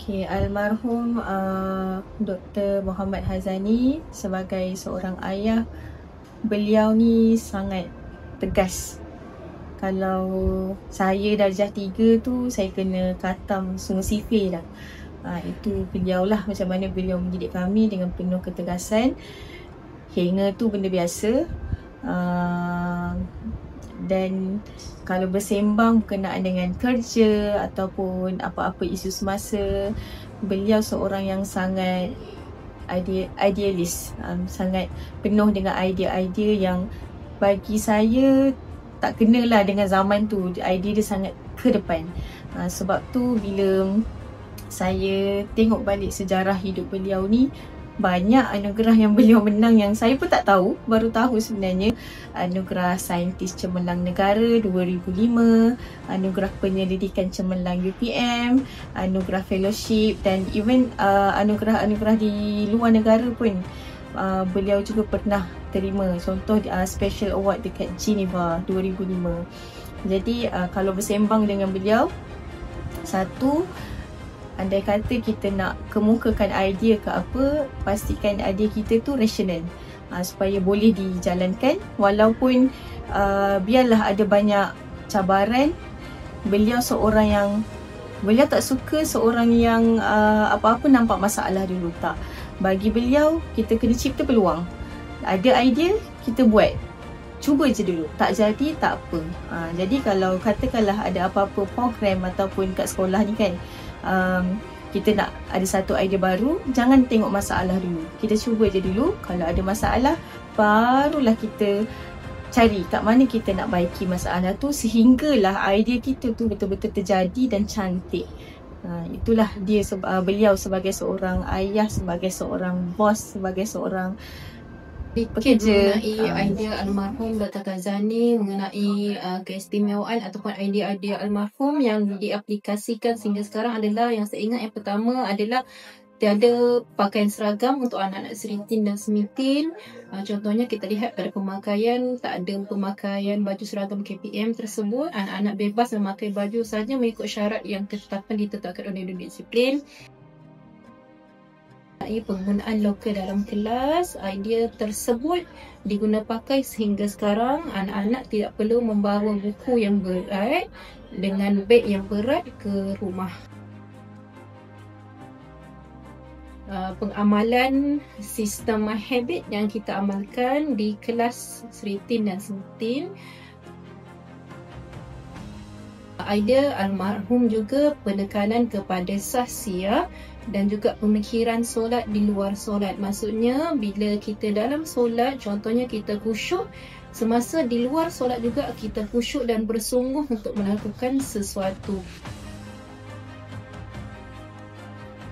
Okay, almarhum Dr. Muhammad Hazani sebagai seorang ayah, beliau ni sangat tegas. Kalau saya darjah 3 tu, saya kena khatam Sungai Sifir dah. Itu beliau lah, macam mana beliau mendidik kami dengan penuh ketegasan. Hanga tu benda biasa. Dan kalau bersembang berkenaan dengan kerja ataupun apa-apa isu semasa, beliau seorang yang sangat idealis, sangat penuh dengan idea-idea yang bagi saya tak kenalah dengan zaman tu. Idea dia sangat ke depan. Sebab tu bila saya tengok balik sejarah hidup beliau ni, banyak anugerah yang beliau menang yang saya pun tak tahu, baru tahu sebenarnya. Anugerah Saintis Cemerlang Negara 2005, anugerah Penyelidikan Cemerlang UPM, anugerah Fellowship, dan even anugerah-anugerah di luar negara pun beliau juga pernah terima. Contoh Special Award dekat Geneva 2005. Jadi kalau bersembang dengan beliau, satu, andai kata kita nak kemukakan idea ke apa, pastikan idea kita tu rasional, supaya boleh dijalankan. Walaupun biarlah ada banyak cabaran, beliau tak suka seorang yang apa-apa nampak masalah dulu. Tak, bagi beliau kita kena cipta peluang. Ada idea, kita buat, cuba je dulu. Tak jadi, tak apa. Jadi kalau katakanlah ada apa-apa program ataupun kat sekolah ni kan, kita nak ada satu idea baru, jangan tengok masalah dulu. Kita cuba je dulu. Kalau ada masalah, barulah kita cari kat mana kita nak baiki masalah tu, sehinggalah idea kita tu betul-betul terjadi dan cantik. Itulah dia, beliau sebagai seorang ayah, sebagai seorang bos, sebagai seorang pekerja. Mengenai idea almarhum Dr. Hazani, mengenai keistimewaan ataupun idea-idea almarhum yang diaplikasikan sehingga sekarang adalah, yang saya ingat yang pertama adalah tiada pakaian seragam untuk anak-anak Seritin dan Semitin. Contohnya kita lihat pada pemakaian, tak ada pemakaian baju seragam KPM tersebut. Anak-anak bebas memakai baju sahaja mengikut syarat yang ditetapkan oleh unit disiplin. Penggunaan loker dalam kelas, idea tersebut diguna pakai sehingga sekarang. Anak-anak tidak perlu membawa buku yang berat dengan beg yang berat ke rumah. Pengamalan sistem My Habit yang kita amalkan di kelas Seritin dan Semitin. Idea almarhum juga penekanan kepada sahsia dan juga pemikiran solat di luar solat. Maksudnya bila kita dalam solat, contohnya kita khusyuk, semasa di luar solat juga kita khusyuk dan bersungguh untuk melakukan sesuatu.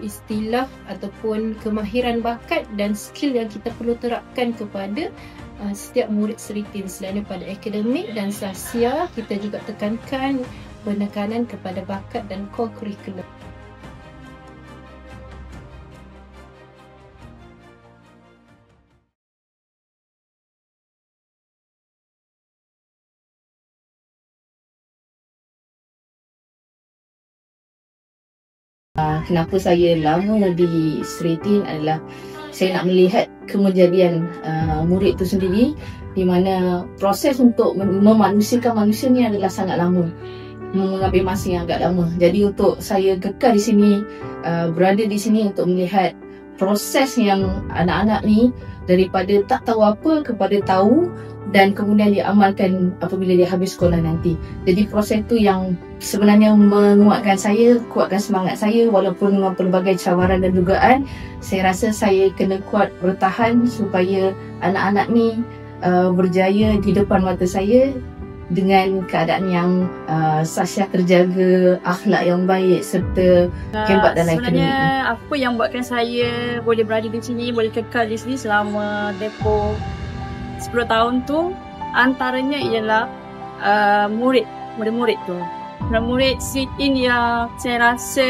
Istilah ataupun kemahiran bakat dan skill yang kita perlu terapkan kepada setiap murid Seritin. Selain daripada akademik dan sahsia, kita juga tekankan penekanan kepada bakat dan core curriculum. Kenapa saya lama di Seritin adalah saya nak melihat kejadian murid itu sendiri, di mana proses untuk memanusiakan manusia ni adalah sangat lama, mengambil masa yang agak lama. Jadi untuk saya kekal di sini, berada di sini untuk melihat proses yang anak-anak ni daripada tak tahu apa kepada tahu, dan kemudian dia amalkan apabila dia habis sekolah nanti. Jadi proses tu yang sebenarnya menguatkan saya, kuatkan semangat saya walaupun dengan pelbagai cabaran dan dugaan. Saya rasa saya kena kuat bertahan supaya anak-anak ni berjaya di depan mata saya dengan keadaan yang sahsia terjaga, akhlak yang baik serta hebat dalam akademik. Sebenarnya apa yang buatkan saya boleh berada di sini, boleh kekal di sini selama tempoh 10 tahun tu, antaranya ialah murid-murid tu. Murid Seritin yang saya rasa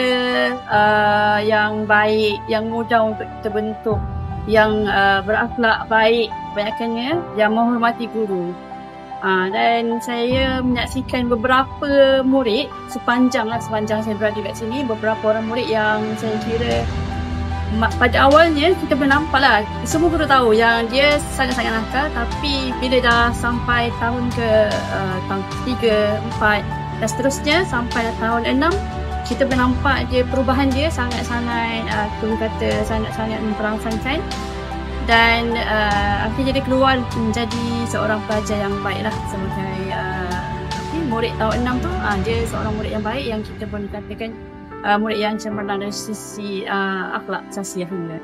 yang baik, yang mudah untuk terbentuk, yang berakhlak baik, kebanyakannya yang menghormati guru. Dan saya menyaksikan beberapa murid sepanjang saya berada kat sini, beberapa orang murid yang saya kira pada awalnya kita boleh nampak lah, semua guru tahu yang dia sangat-sangat nakal, tapi bila dah sampai tahun tahun 3, 4 dan seterusnya sampai tahun 6, kita boleh nampak dia perubahan dia sangat-sangat sangat-sangat memperangsangkan. Dan akhirnya dia keluar menjadi seorang pelajar yang baik lah sebagai murid tahun 6 tu. Dia seorang murid yang baik yang kita boleh katakan murid yang cemerlang dari sisi akhlak sosial juga.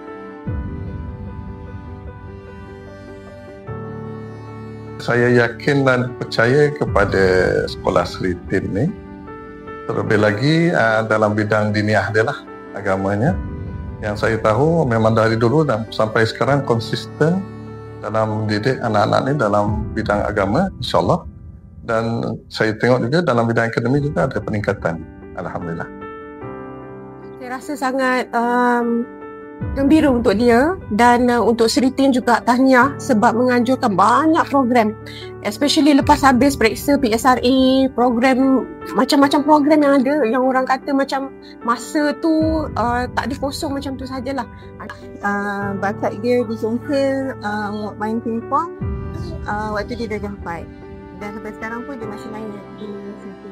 Saya yakin dan percaya kepada sekolah Sri Tin ni, terlebih lagi dalam bidang diniah dia lah, agamanya. Yang saya tahu memang dari dulu dan sampai sekarang konsisten dalam mendidik anak-anak ni dalam bidang agama, insyaAllah. Dan saya tengok juga dalam bidang akademik juga ada peningkatan, alhamdulillah. Saya rasa sangat gembira untuk dia dan untuk Sri Tin juga tahniah sebab menganjurkan banyak program, especially lepas habis periksa PSRA, program macam-macam program yang ada, yang orang kata macam masa tu tak ada kosong macam tu sajalah. Bakat dia disongkel main pingpong waktu dia dah 4 dan sampai sekarang pun dia masih main di situ.